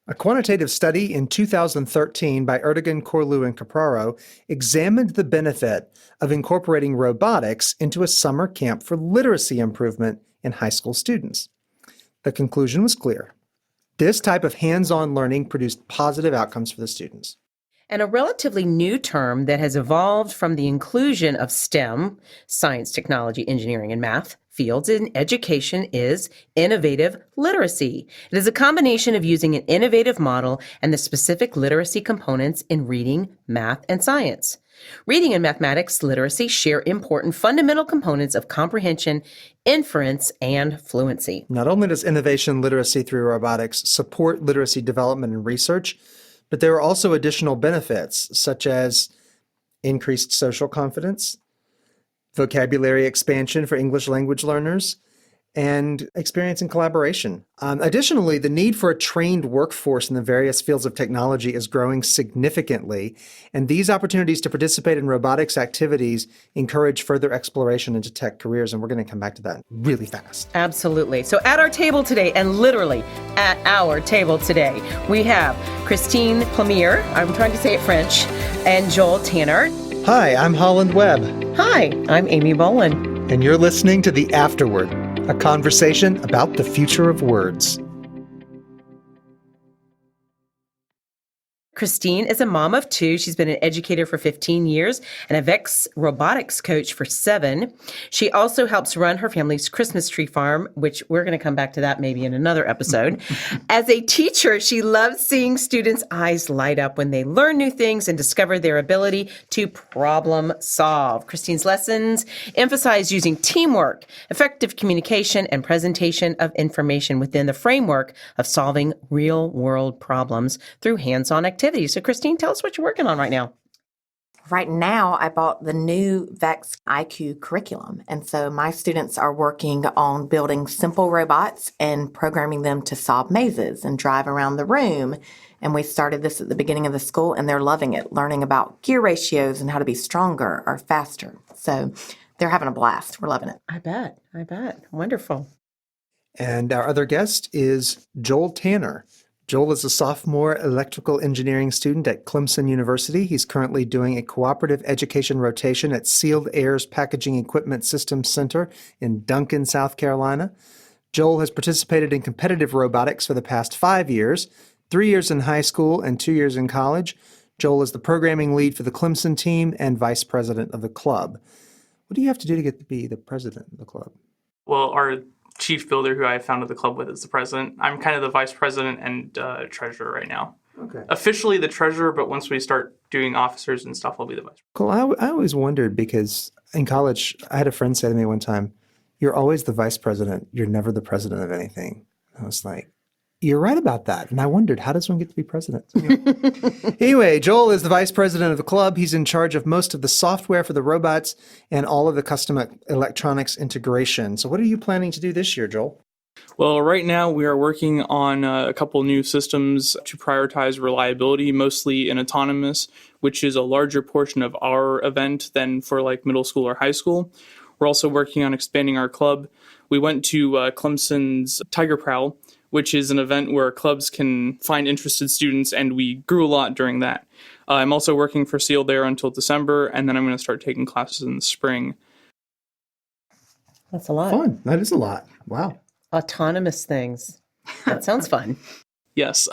A quantitative study in 2013 by Erdogan, Corlew, and Capraro examined the benefit of incorporating robotics into a summer camp for literacy improvement in high school students. The conclusion was clear. This type of hands-on learning produced positive outcomes for the students. And a relatively new term that has evolved from the inclusion of STEM, science, technology, engineering, and math, fields in education is innovative literacy. It is a combination of using an innovative model and the specific literacy components in reading, math, and science. Reading and mathematics literacy share important fundamental components of comprehension, inference, and fluency. Not only does innovation literacy through robotics support literacy development and research, but there are also additional benefits, such as increased social confidence, vocabulary expansion for English language learners, and experience in collaboration. Additionally, the need for a trained workforce in the various fields of technology is growing significantly, and these opportunities to participate in robotics activities encourage further exploration into tech careers, and we're going to come back to that really fast. Absolutely. So at our table today, and literally at our table today, we have Christine Plumier, I'm trying to say it French, and Joel Tanner. Hi, I'm Holland Webb. Hi, I'm Amy Boland. And you're listening to The Afterword, a conversation about the future of words. Christine is a mom of two. She's been an educator for 15 years and a VEX robotics coach for 7. She also helps run her family's Christmas tree farm, which we're going to come back to that maybe in another episode. As a teacher, she loves seeing students' eyes light up when they learn new things and discover their ability to problem solve. Christine's lessons emphasize using teamwork, effective communication, and presentation of information within the framework of solving real-world problems through hands-on activities. So, Christine, tell us what you're working on right now. Right now, I bought the new VEX IQ curriculum. And so my students are working on building simple robots and programming them to solve mazes and drive around the room. And we started this at the beginning of the school, and they're loving it, learning about gear ratios and how to be stronger or faster. So they're having a blast. We're loving it. I bet. Wonderful. And our other guest is Joel Tanner. Joel is a sophomore electrical engineering student at Clemson University. He's currently doing a cooperative education rotation at Sealed Air's Packaging Equipment Systems Center in Duncan, South Carolina. Joel has participated in competitive robotics for the past 5 years, 3 years in high school and 2 years in college. Joel is the programming lead for the Clemson team and vice president of the club. What do you have to do to get to be the president of the club? Well, our chief builder, who I founded the club with, is the president. I'm kind of the vice president and treasurer right now. Okay. Officially the treasurer, but once we start doing officers and stuff, I'll be the vice president. Cool. I always wondered, because in college, I had a friend say to me one time, "You're always the vice president. You're never the president of anything." I was like, you're right about that. And I wondered, how does one get to be president? Anyway, Joel is the vice president of the club. He's in charge of most of the software for the robots and all of the custom electronics integration. So what are you planning to do this year, Joel? Well, right now we are working on a couple new systems to prioritize reliability, mostly in autonomous, which is a larger portion of our event than for like middle school or high school. We're also working on expanding our club. We went to Clemson's Tiger Prowl, which is an event where clubs can find interested students, and we grew a lot during that. I'm also working for Sealed Air until December, and then I'm going to start taking classes in the spring. That's a lot. Fun. That is a lot. Wow. Autonomous things. That sounds fun. Yes.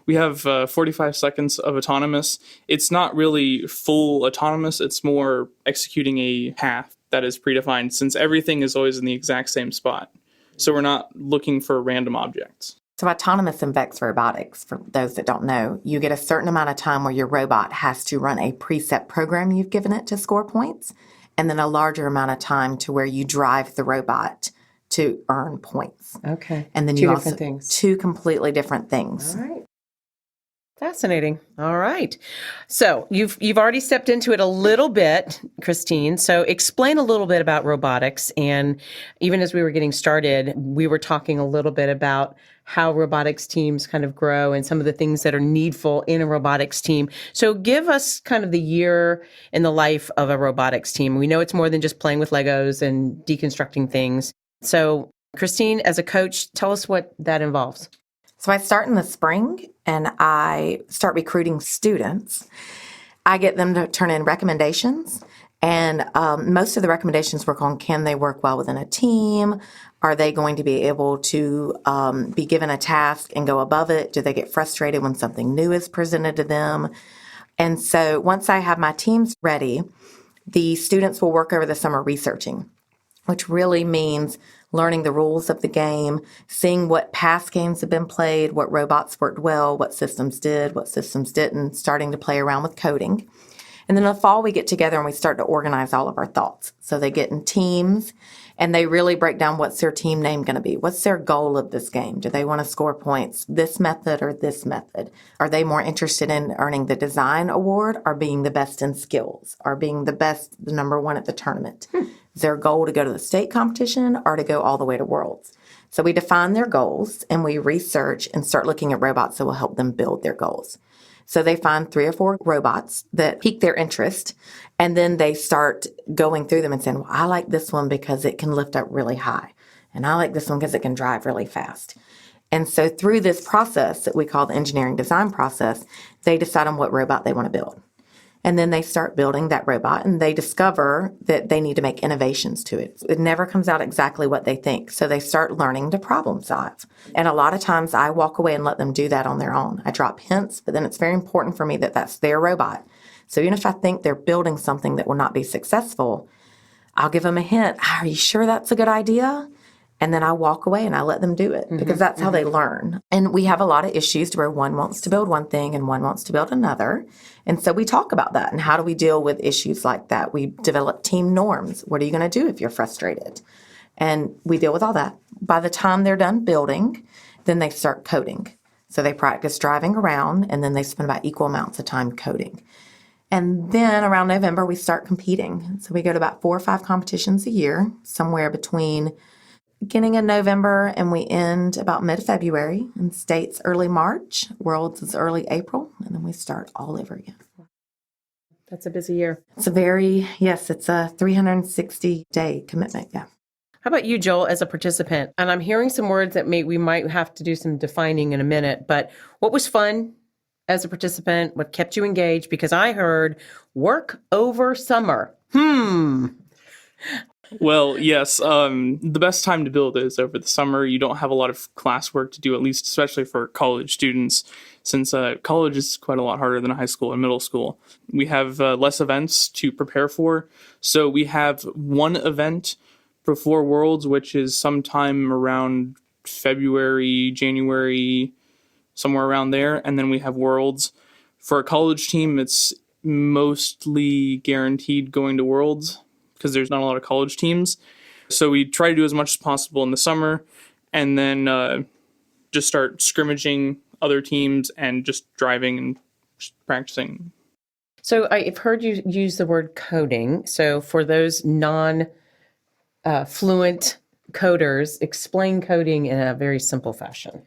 We have 45 seconds of autonomous. It's not really full autonomous. It's more executing a path that is predefined, since everything is always in the exact same spot. So we're not looking for random objects. So autonomous in VEX robotics, for those that don't know, you get a certain amount of time where your robot has to run a preset program you've given it to score points, and then a larger amount of time to where you drive the robot to earn points. Okay. And then Two you different also things. 2 completely different things. All right. Fascinating. All right. So you've already stepped into it a little bit, Christine. So explain a little bit about robotics. And even as we were getting started, we were talking a little bit about how robotics teams kind of grow and some of the things that are needful in a robotics team. So give us kind of the year in the life of a robotics team. We know it's more than just playing with Legos and deconstructing things. So Christine, as a coach, tell us what that involves. So I start in the spring and I start recruiting students. I get them to turn in recommendations. And most of the recommendations work on, can they work well within a team? Are they going to be able to be given a task and go above it? Do they get frustrated when something new is presented to them? And so once I have my teams ready, the students will work over the summer researching, which really means learning the rules of the game, seeing what past games have been played, what robots worked well, what systems did, what systems didn't, starting to play around with coding. And then in the fall, we get together and we start to organize all of our thoughts. So they get in teams and they really break down, what's their team name going to be? What's their goal of this game? Do they want to score points this method or this method? Are they more interested in earning the design award or being the best in skills or being the best, the number one at the tournament? Is their goal to go to the state competition or to go all the way to Worlds? So we define their goals and we research and start looking at robots that will help them build their goals. So they find 3 or 4 robots that pique their interest, and then they start going through them and saying, well, I like this one because it can lift up really high, and I like this one because it can drive really fast. And so through this process that we call the engineering design process, they decide on what robot they want to build. And then they start building that robot and they discover that they need to make innovations to it. It never comes out exactly what they think. So they start learning to problem solve. And a lot of times I walk away and let them do that on their own. I drop hints, but then it's very important for me that that's their robot. So even if I think they're building something that will not be successful, I'll give them a hint. Are you sure that's a good idea? And then I walk away and I let them do it because that's how they learn. And we have a lot of issues where one wants to build one thing and one wants to build another. And so we talk about that and how do we deal with issues like that? We develop team norms. What are you going to do if you're frustrated? And we deal with all that. By the time they're done building, then they start coding. So they practice driving around and then they spend about equal amounts of time coding. And then around November, we start competing. So we go to about 4 or 5 competitions a year, somewhere between beginning in November and we end about mid-February. And states early March, Worlds is early April, and then we start all over again. That's a busy year. It's a 360-day commitment, yeah. How about you, Joel, as a participant? And I'm hearing some words that we might have to do some defining in a minute, but what was fun as a participant? What kept you engaged? Because I heard work over summer. Well, yes. The best time to build is over the summer. You don't have a lot of classwork to do, at least especially for college students, since college is quite a lot harder than high school and middle school. We have less events to prepare for. So we have one event before Worlds, which is sometime around February, January, somewhere around there. And then we have Worlds. For a college team, it's mostly guaranteed going to Worlds, because there's not a lot of college teams. So we try to do as much as possible in the summer and then just start scrimmaging other teams and just driving and just practicing. So I've heard you use the word coding. So for those non-fluent coders, explain coding in a very simple fashion.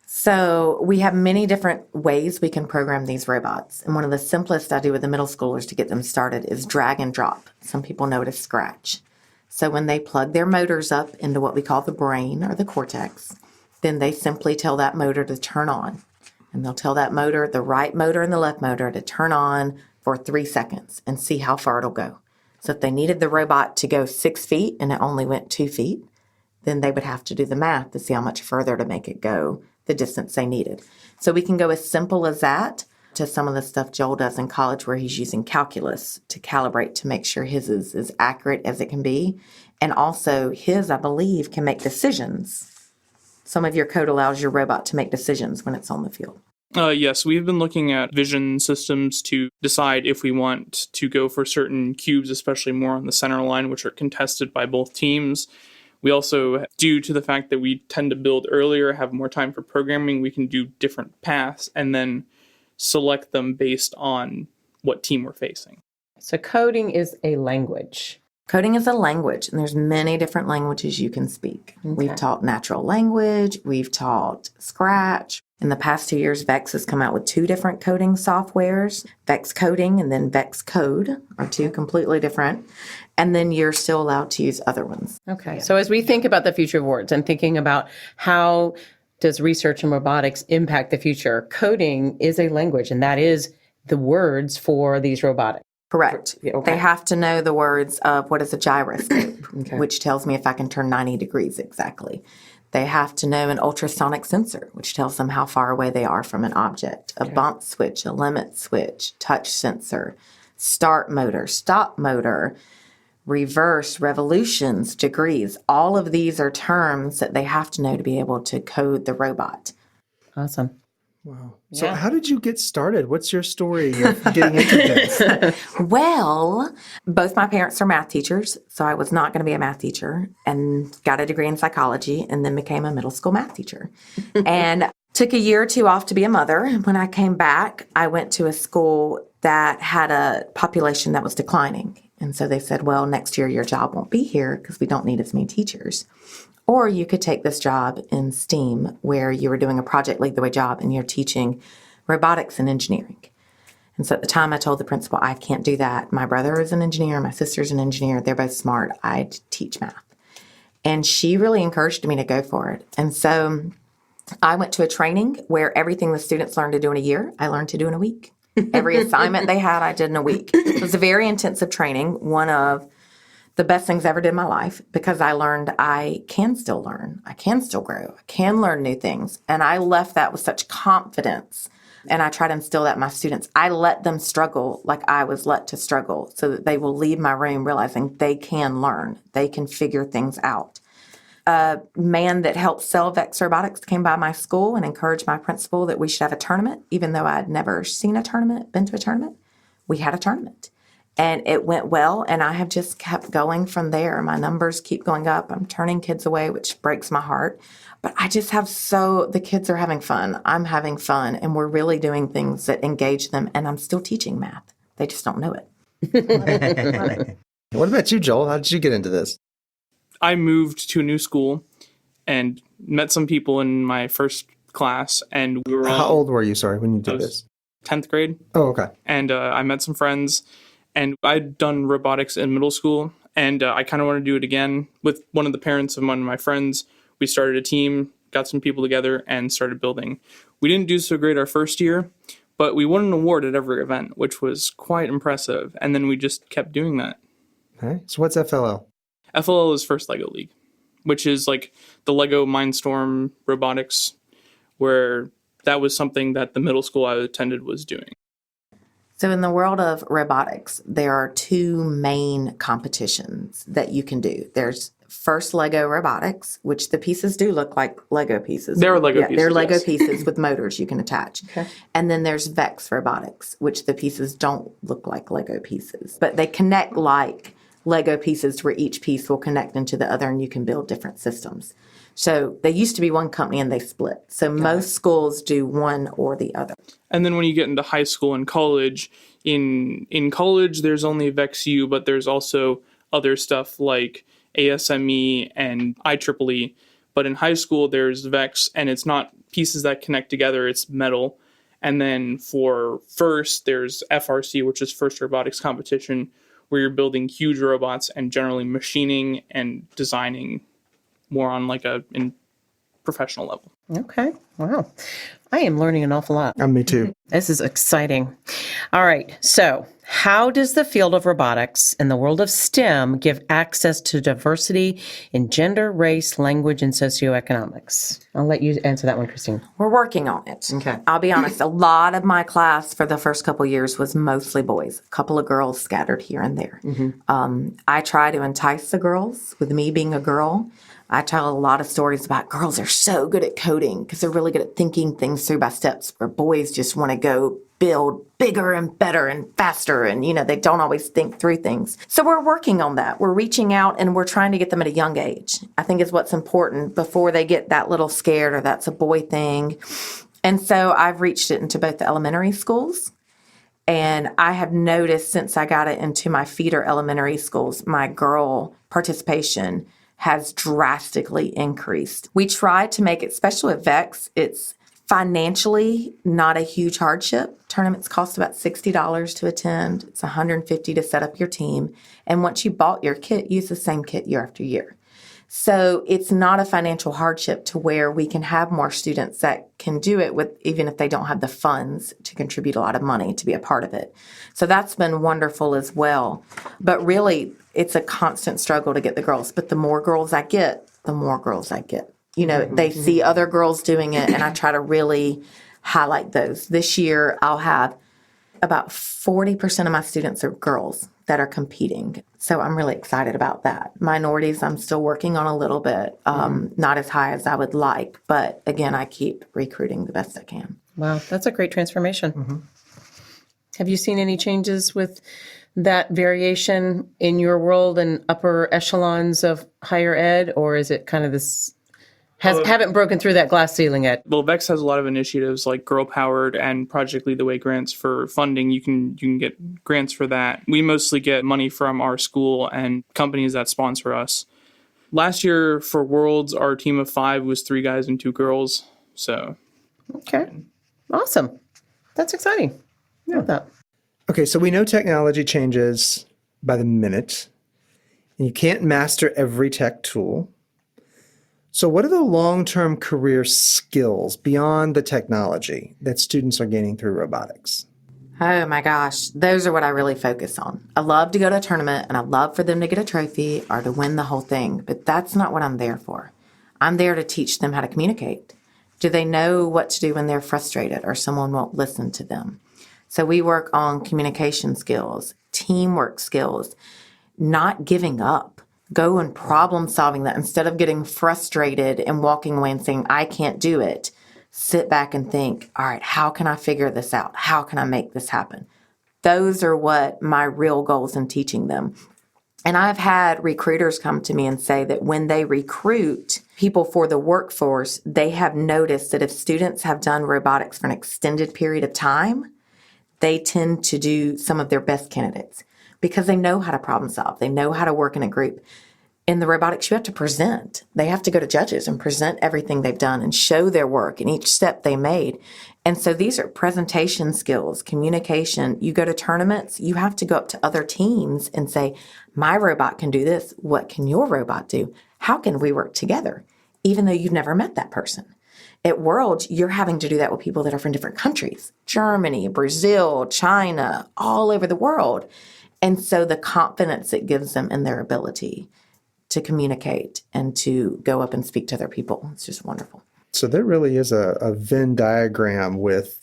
So we have many different ways we can program these robots. And one of the simplest I do with the middle schoolers to get them started is drag and drop. Some people know it as scratch. So when they plug their motors up into what we call the brain or the cortex, then they simply tell that motor to turn on. And they'll tell that motor, the right motor and the left motor, to turn on for 3 seconds and see how far it'll go. So if they needed the robot to go 6 feet and it only went 2 feet, then they would have to do the math to see how much further to make it go the distance they needed. So we can go as simple as that to some of the stuff Joel does in college where he's using calculus to calibrate to make sure his is as accurate as it can be. And also his, I believe, can make decisions. Some of your code allows your robot to make decisions when it's on the field. Yes, we've been looking at vision systems to decide if we want to go for certain cubes, especially more on the center line, which are contested by both teams. We also, due to the fact that we tend to build earlier, have more time for programming, we can do different paths and then select them based on what team we're facing. So coding is a language. Coding is a language, and there's many different languages you can speak. Okay. We've taught natural language. We've taught Scratch. In the past 2 years, Vex has come out with 2 different coding softwares. Vex Coding and then Vex Code are 2 completely different. And then you're still allowed to use other ones. Okay. So as we think about the future of words and thinking about how does research in robotics impact the future? Coding is a language, and that is the words for these robotics. Correct. Okay. They have to know the words of what is a gyroscope, which tells me if I can turn 90 degrees exactly. They have to know an ultrasonic sensor, which tells them how far away they are from an object, a bump switch, a limit switch, touch sensor, start motor, stop motor, reverse, revolutions, degrees. All of these are terms that they have to know to be able to code the robot. Awesome. Wow. So how did you get started? What's your story of getting into this? Well, both my parents are math teachers, so I was not going to be a math teacher, and got a degree in psychology and then became a middle school math teacher. And took a year or two off to be a mother. And when I came back, I went to a school that had a population that was declining. And so they said, well, next year your job won't be here because we don't need as many teachers. Or you could take this job in STEAM where you were doing a project lead the way job and you're teaching robotics and engineering. And so at the time I told the principal, I can't do that. My brother is an engineer. My sister's an engineer. They're both smart. I teach math. And she really encouraged me to go for it. And so I went to a training where everything the students learned to do in a year, I learned to do in a week. Every assignment they had, I did in a week. It was a very intensive training, one of the best things I ever did in my life, because I learned I can still learn. I can still grow. I can learn new things. And I left that with such confidence. And I try to instill that in my students. I let them struggle like I was let to struggle so that they will leave my room realizing they can learn. They can figure things out. A man that helped sell Vex Robotics came by my school and encouraged my principal that we should have a tournament, even though I'd never seen a tournament, been to a tournament. We had a tournament. And it went well, and I have just kept going from there. My numbers keep going up. I'm turning kids away, which breaks my heart. But I just have the kids are having fun. I'm having fun, and we're really doing things that engage them, and I'm still teaching math. They just don't know it. What about you, Joel? How did you get into this? I moved to a new school and met some people in my first class, and we were all... How old were you, sorry, when you I did was this? 10th grade. Oh, okay. And I met some friends, and I'd done robotics in middle school, and I kind of want to do it again. With one of the parents of one of my friends, we started a team, got some people together, and started building. We didn't do so great our first year, but we won an award at every event, which was quite impressive. And then we just kept doing that. Okay. So what's FLL? FLL is First Lego League, which is like the Lego Mindstorm robotics, where that was something that the middle school I attended was doing. So in the world of robotics, there are two main competitions that you can do. There's First Lego Robotics, which the pieces do look like Lego pieces. They're Lego pieces. They're Lego yes. pieces with motors you can attach. Okay. And then there's Vex Robotics, which the pieces don't look like Lego pieces, but they connect like Lego pieces where each piece will connect into the other and you can build different systems. So they used to be one company and they split. So most schools do one or the other. And then when you get into high school and college, in college there's only VexU, but there's also other stuff like ASME and IEEE. But in high school there's Vex, and it's not pieces that connect together, it's metal. And then for first, there's FRC, which is First Robotics Competition, where you're building huge robots and generally machining and designing more on like in professional level. Okay. Wow. I am learning an awful lot. Me too. This is exciting. All right. So, how does the field of robotics and the world of STEM give access to diversity in gender, race, language, and socioeconomics? I'll let you answer that one, Christine. We're working on it. Okay. I'll be honest, a lot of my class for the first couple years was mostly boys, a couple of girls scattered here and there. I try to entice the girls with me being a girl. I tell a lot of stories about girls are so good at coding because they're really good at thinking things through by steps, where boys just want to go build bigger and better and faster. And, they don't always think through things. So we're working on that. We're reaching out and we're trying to get them at a young age, I think is what's important, before they get that little scared or that's a boy thing. And so I've reached it into both the elementary schools. And I have noticed since I got it into my feeder elementary schools, my girl participation has drastically increased. We try to make it, especially with Vex, it's financially not a huge hardship. Tournaments cost about $60 to attend. It's $150 to set up your team. And once you bought your kit, use the same kit year after year. So it's not a financial hardship to where we can have more students that can do it with, even if they don't have the funds to contribute a lot of money to be a part of it. So that's been wonderful as well. But really, it's a constant struggle to get the girls. But the more girls I get, the more girls I get. You know, they see other girls doing it, and I try to really highlight those. This year, I'll have about 40% of my students are girls that are competing. So I'm really excited about that. Minorities, I'm still working on a little bit, not as high as I would like. But again, I keep recruiting the best I can. Wow, that's a great transformation. Have you seen any changes with that variation in your world and upper echelons of higher ed, or is it kind of this, haven't broken through that glass ceiling yet? Well, VEX has a lot of initiatives like Girl Powered and Project Lead the Way grants for funding. You can get grants for that. We mostly get money from our school and companies that sponsor us. Last year for Worlds, our team of 5 was 3 guys and 2 girls. So, Okay, awesome. That's exciting. I love that. Okay, so we know technology changes by the minute, and you can't master every tech tool. So what are the long-term career skills beyond the technology that students are gaining through robotics? Oh my gosh, those are what I really focus on. I love to go to a tournament and I love for them to get a trophy or to win the whole thing, but that's not what I'm there for. I'm there to teach them how to communicate. Do they know what to do when they're frustrated or someone won't listen to them? So we work on communication skills, teamwork skills, not giving up. Go and problem solving that instead of getting frustrated and walking away and saying, I can't do it. Sit back and think, all right, how can I figure this out? How can I make this happen? Those are what my real goals in teaching them. And I've had recruiters come to me and say that when they recruit people for the workforce, they have noticed that if students have done robotics for an extended period of time, they tend to do some of their best candidates because they know how to problem solve. They know how to work in a group. In the robotics, you have to present. They have to go to judges and present everything they've done and show their work and each step they made. And so these are presentation skills, communication. You go to tournaments, you have to go up to other teams and say, my robot can do this. What can your robot do? How can we work together? Even though you've never met that person. At Worlds, you're having to do that with people that are from different countries, Germany, Brazil, China, all over the world. And so the confidence it gives them in their ability to communicate and to go up and speak to other people, it's just wonderful. So there really is a Venn diagram with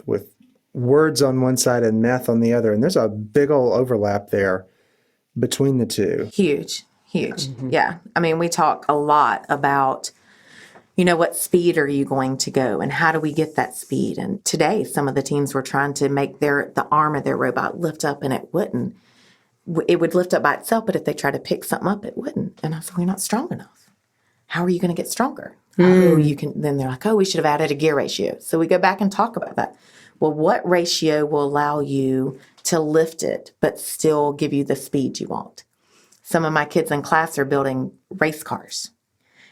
words on one side and math on the other. And there's a big old overlap there between the two. Huge. Yeah. I mean, we talk a lot about, what speed are you going to go and how do we get that speed? And today, some of the teams were trying to make the arm of their robot lift up and it wouldn't. It would lift up by itself, but if they try to pick something up, it wouldn't. And I said, we're not strong enough. How are you going to get stronger? Oh, you can. Then they're like, we should have added a gear ratio. So we go back and talk about that. Well, what ratio will allow you to lift it, but still give you the speed you want? Some of my kids in class are building race cars.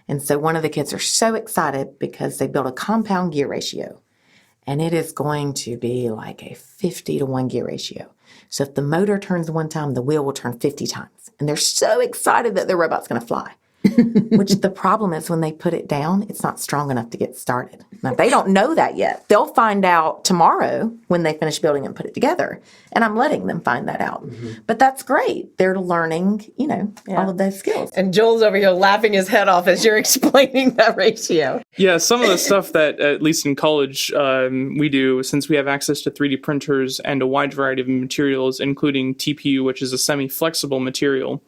And so one of the kids are so excited because they built a compound gear ratio. And it is going to be like a 50-to-1 gear ratio. So if the motor turns one time, the wheel will turn 50 times. And they're so excited that their robot's going to fly. Which the problem is when they put it down, it's not strong enough to get started. Now, they don't know that yet. They'll find out tomorrow when they finish building and put it together. And I'm letting them find that out. But that's great. They're learning, all of those skills. And Joel's over here laughing his head off as you're explaining that ratio. Yeah, some of the stuff that, at least in college, we do, since we have access to 3D printers and a wide variety of materials, including TPU, which is a semi-flexible material.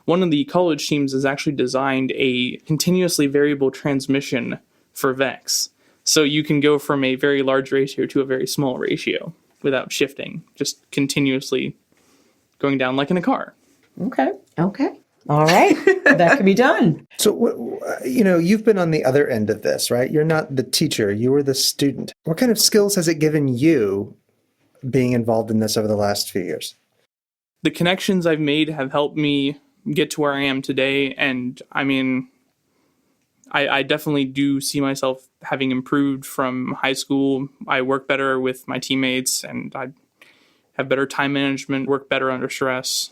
One of the college teams has actually designed a continuously variable transmission for VEX. So you can go from a very large ratio to a very small ratio without shifting, just continuously going down like in a car. Okay. All right. That can be done. So, you've been on the other end of this, right? You're not the teacher, you were the student. What kind of skills has it given you being involved in this over the last few years? The connections I've made have helped me get to where I am today. And I mean, I definitely do see myself having improved from high school. I work better with my teammates and I have better time management, work better under stress.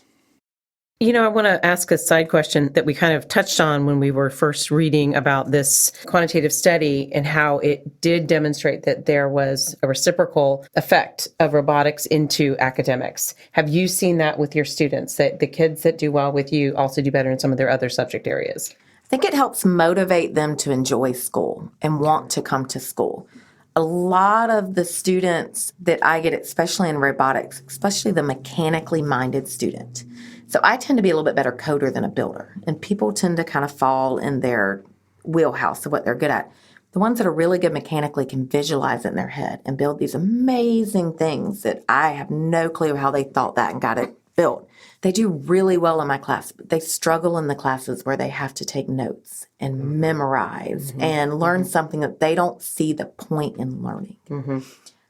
I want to ask a side question that we kind of touched on when we were first reading about this quantitative study and how it did demonstrate that there was a reciprocal effect of robotics into academics. Have you seen that with your students, that the kids that do well with you also do better in some of their other subject areas? I think it helps motivate them to enjoy school and want to come to school. A lot of the students that I get, especially in robotics, especially the mechanically minded student. So I tend to be a little bit better coder than a builder, and people tend to kind of fall in their wheelhouse of what they're good at. The ones that are really good mechanically can visualize it in their head and build these amazing things that I have no clue how they thought that and got it built. They do really well in my class, but they struggle in the classes where they have to take notes and memorize and learn something that they don't see the point in learning.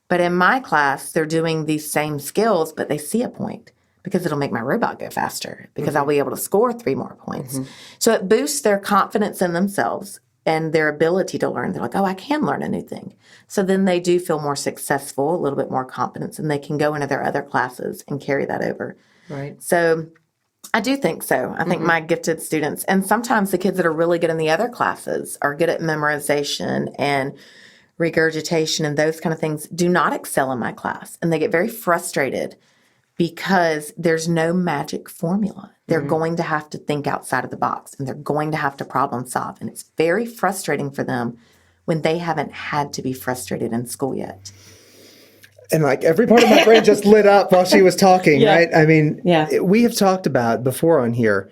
But in my class, they're doing these same skills, but they see a point because it'll make my robot go faster because I'll be able to score 3 more points. So it boosts their confidence in themselves and their ability to learn. They're like, oh, I can learn a new thing. So then they do feel more successful, a little bit more confidence, and they can go into their other classes and carry that over. Right. So I do think so. I think my gifted students, and sometimes the kids that are really good in the other classes are good at memorization and regurgitation and those kind of things, do not excel in my class. And they get very frustrated because there's no magic formula. They're going to have to think outside of the box, and they're going to have to problem solve. And it's very frustrating for them when they haven't had to be frustrated in school yet. And like every part of my brain just lit up while she was talking, right? I mean, Yeah. we have talked about before on here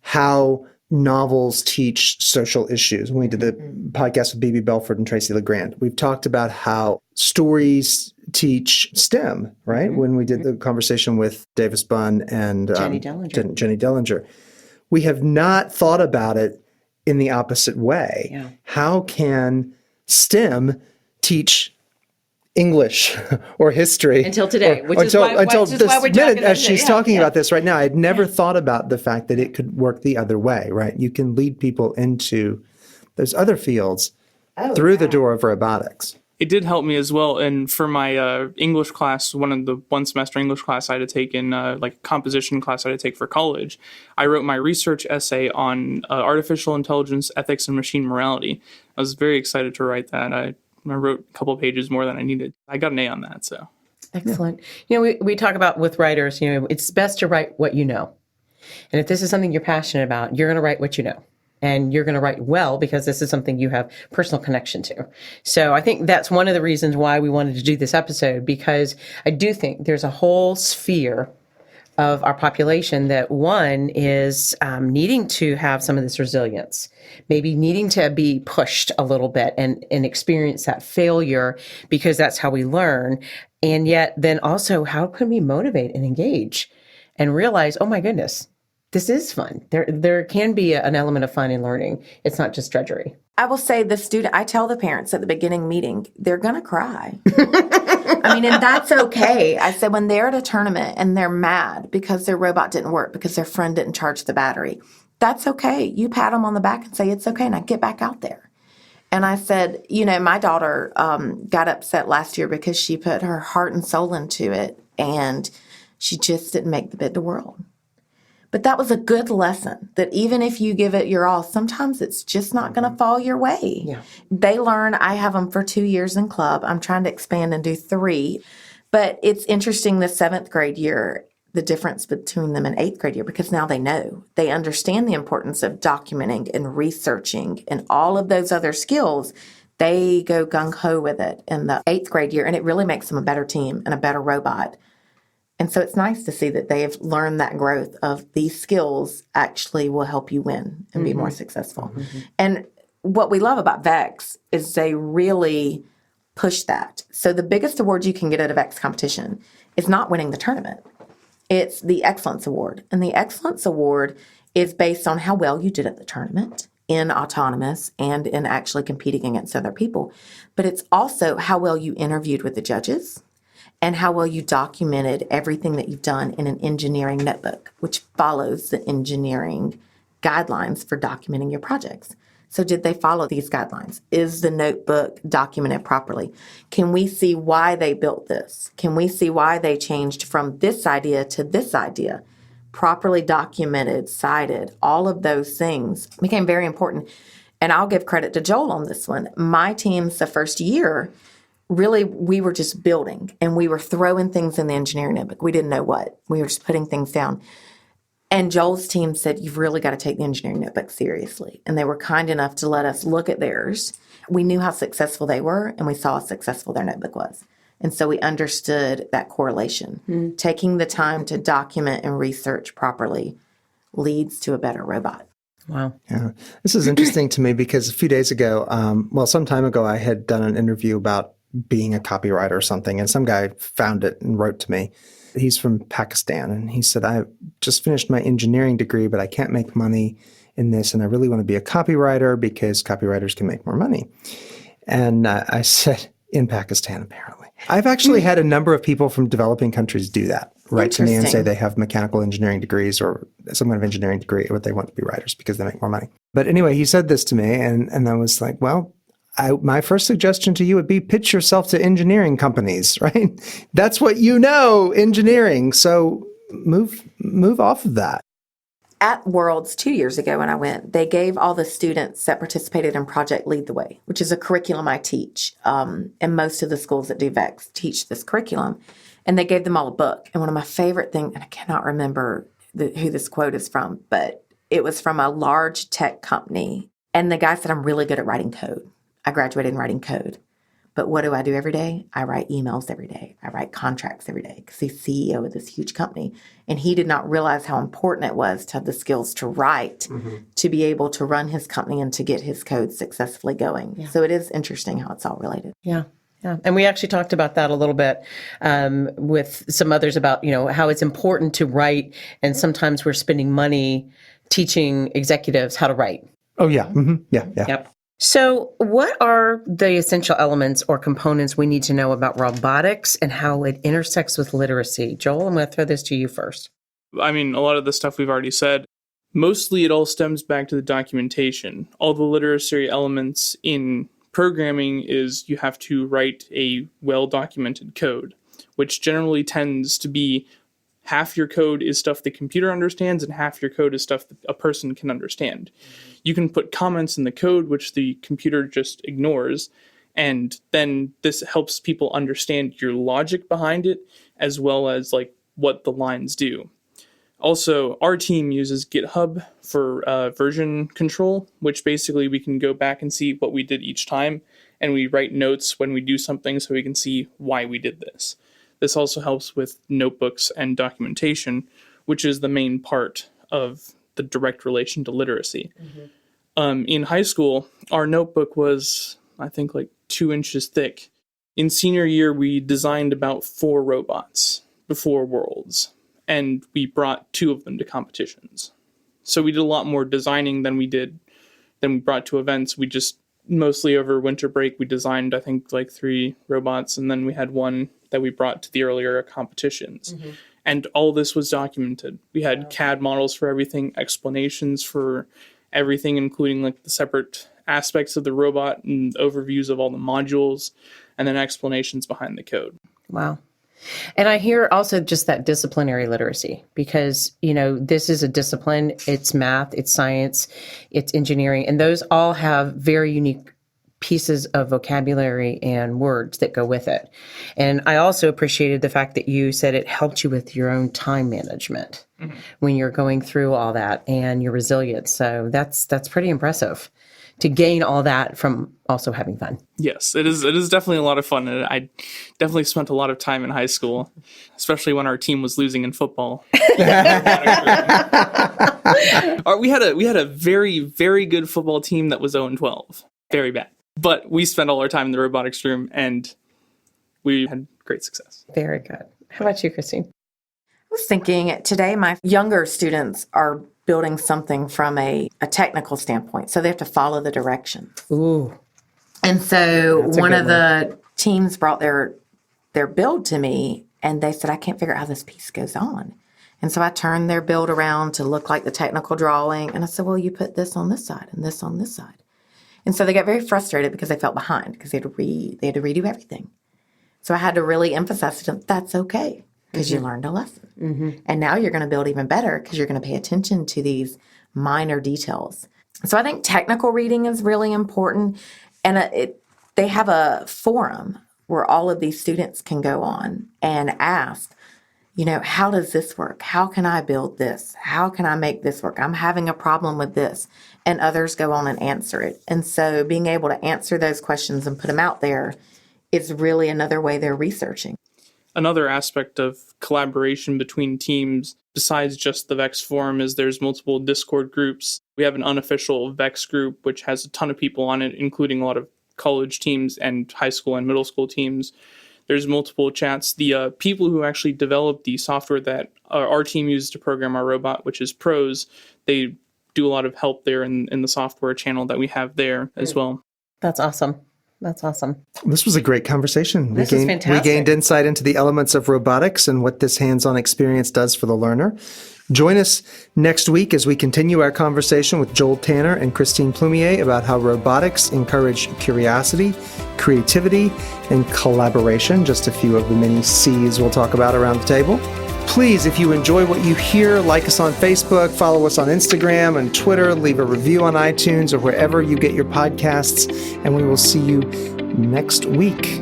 how novels teach social issues. When we did the podcast with B.B. Belford and Tracy LeGrand, we've talked about how stories teach STEM, right? When we did the conversation with Davis Bunn and Jenny Dellinger. Jenny Dellinger. We have not thought about it in the opposite way. Yeah. How can STEM teach English or history Until today, which is until why we're this talking minute, about as she's it. talking about this right now. I'd never thought about the fact that it could work the other way, right? You can lead people into those other fields through the door of robotics. It did help me as well. And for my English class, one semester English class I had to take in, like composition class I had to take for college, I wrote my research essay on artificial intelligence, ethics, and machine morality. I was very excited to write that. I wrote a couple of pages more than I needed. I got an A on that, so. Excellent. We talk about with writers, it's best to write what you know. And if this is something you're passionate about, you're going to write what you know. And you're going to write well because this is something you have personal connection to. So I think that's one of the reasons why we wanted to do this episode, because I do think there's a whole sphere of our population that one is needing to have some of this resilience, maybe needing to be pushed a little bit and experience that failure because that's how we learn. And yet then also, how can we motivate and engage and realize, oh my goodness, this is fun. There can be an element of fun in learning. It's not just drudgery. I will say I tell the parents at the beginning meeting, they're going to cry. I mean, and that's okay. I said when they're at a tournament and they're mad because their robot didn't work, because their friend didn't charge the battery, that's okay. You pat them on the back and say, it's okay, and I get back out there. And I said, my daughter got upset last year because she put her heart and soul into it, and she just didn't make the bid to world. But that was a good lesson, that even if you give it your all, sometimes it's just not going to fall your way. Yeah. They learn. I have them for 2 years in club. I'm trying to expand and do 3. But it's interesting the 7th grade year, the difference between them and 8th grade year, because now they know. They understand the importance of documenting and researching and all of those other skills. They go gung-ho with it in the 8th grade year, and it really makes them a better team and a better robot. And so it's nice to see that they have learned that growth of these skills actually will help you win and be more successful. And what we love about VEX is they really push that. So the biggest award you can get at a VEX competition is not winning the tournament. It's the Excellence Award. And the Excellence Award is based on how well you did at the tournament in autonomous and in actually competing against other people. But it's also how well you interviewed with the judges, and how well you documented everything that you've done in an engineering notebook, which follows the engineering guidelines for documenting your projects. So did they follow these guidelines? Is the notebook documented properly? Can we see why they built this? Can we see why they changed from this idea to this idea? properly documented, cited, all of those things became very important. And I'll give credit to Joel on this one. My teams, the first year, really, we were just building and we were throwing things in the engineering notebook. We didn't know what. We were just putting things down. And Joel's team said, you've really got to take the engineering notebook seriously. And they were kind enough to let us look at theirs. We knew how successful they were, and we saw how successful their notebook was. And so we understood that correlation. Taking the time to document and research properly leads to a better robot. Wow. Yeah. This is interesting to me because a few days ago, some time ago, I had done an interview about being a copywriter or something, and some guy found it and wrote to me. He's from Pakistan, and he said, I just finished my engineering degree, but I can't make money in this, and I really want to be a copywriter because copywriters can make more money. And I said, in Pakistan, apparently. I've actually had a number of people from developing countries do that, write to me and say they have mechanical engineering degrees or some kind of engineering degree, but they want to be writers because they make more money. But anyway, he said this to me, and I was like, well, my first suggestion to you would be pitch yourself to engineering companies, right? That's what you know, engineering. So move off of that. At Worlds 2 years ago when I went, they gave all the students that participated in Project Lead the Way, which is a curriculum I teach. And most of the schools that do VEX teach this curriculum. And they gave them all a book. And one of my favorite things, and I cannot remember who this quote is from, but it was from a large tech company. And the guy said, I'm really good at writing code. I graduated in writing code. But what do I do every day? I write emails every day. I write contracts every day because he's CEO of this huge company. And he did not realize how important it was to have the skills to write, to be able to run his company and to get his code successfully going. Yeah. So it is interesting how it's all related. Yeah. Yeah. And we actually talked about that a little bit with some others about, how it's important to write. And sometimes we're spending money teaching executives how to write. Oh, yeah. Mm-hmm. Yeah. Yep. So what are the essential elements or components we need to know about robotics and how it intersects with literacy? Joel, I'm going to throw this to you first. I mean, a lot of the stuff we've already said. Mostly it all stems back to the documentation. All the literacy elements in programming is you have to write a well-documented code, which generally tends to be half your code is stuff the computer understands and half your code is stuff that a person can understand. You can put comments in the code, which the computer just ignores, and then this helps people understand your logic behind it, as well as like what the lines do. Also, our team uses GitHub for version control, which basically we can go back and see what we did each time, and we write notes when we do something so we can see why we did this. This also helps with notebooks and documentation, which is the main part of the direct relation to literacy. In high school, our notebook was, I think, like 2 inches thick. In senior year, we designed about 4 robots before Worlds, and we brought 2 of them to competitions. So we did a lot more designing than we brought to events. We just, mostly over winter break, we designed, I think, like 3 robots, and then we had 1 that we brought to the earlier competitions. And all this was documented. We had CAD models for everything, explanations for everything, including like the separate aspects of the robot and overviews of all the modules, and then explanations behind the code. Wow. And I hear also just that disciplinary literacy because, this is a discipline. It's math, it's science, it's engineering, and those all have very unique pieces of vocabulary and words that go with it. And I also appreciated the fact that you said it helped you with your own time management when you're going through all that and your resilience. So that's pretty impressive to gain all that from also having fun. Yes, it is definitely a lot of fun. And I definitely spent a lot of time in high school, especially when our team was losing in football. We had a very, very good football team that was 0-12. Very bad. But we spent all our time in the robotics room, and we had great success. Very good. How about you, Christine? I was thinking today my younger students are building something from a technical standpoint, so they have to follow the directions. Ooh. And so one of the teams brought their build to me, and they said, I can't figure out how this piece goes on. And so I turned their build around to look like the technical drawing, and I said, well, you put this on this side and this on this side. And so they got very frustrated because they felt behind because they had to redo everything. So I had to really emphasize to them, that's okay. because you learned a lesson. And now you're going to build even better because you're going to pay attention to these minor details. So I think technical reading is really important. And they have a forum where all of these students can go on and ask, how does this work? How can I build this? How can I make this work? I'm having a problem with this. And others go on and answer it. And so being able to answer those questions and put them out there is really another way they're researching. Another aspect of collaboration between teams, besides just the VEX forum, is there's multiple Discord groups. We have an unofficial VEX group, which has a ton of people on it, including a lot of college teams and high school and middle school teams. There's multiple chats. The people who actually developed the software that our team uses to program our robot, which is Pros, they do a lot of help there in the software channel that we have there as well. That's awesome. That's awesome. This was a great conversation. This is fantastic. We gained insight into the elements of robotics and what this hands-on experience does for the learner. Join us next week as we continue our conversation with Joel Tanner and Christine Plumier about how robotics encourage curiosity, creativity, and collaboration. Just a few of the many C's we'll talk about around the table. Please, if you enjoy what you hear, like us on Facebook, follow us on Instagram and Twitter, leave a review on iTunes or wherever you get your podcasts, and we will see you next week.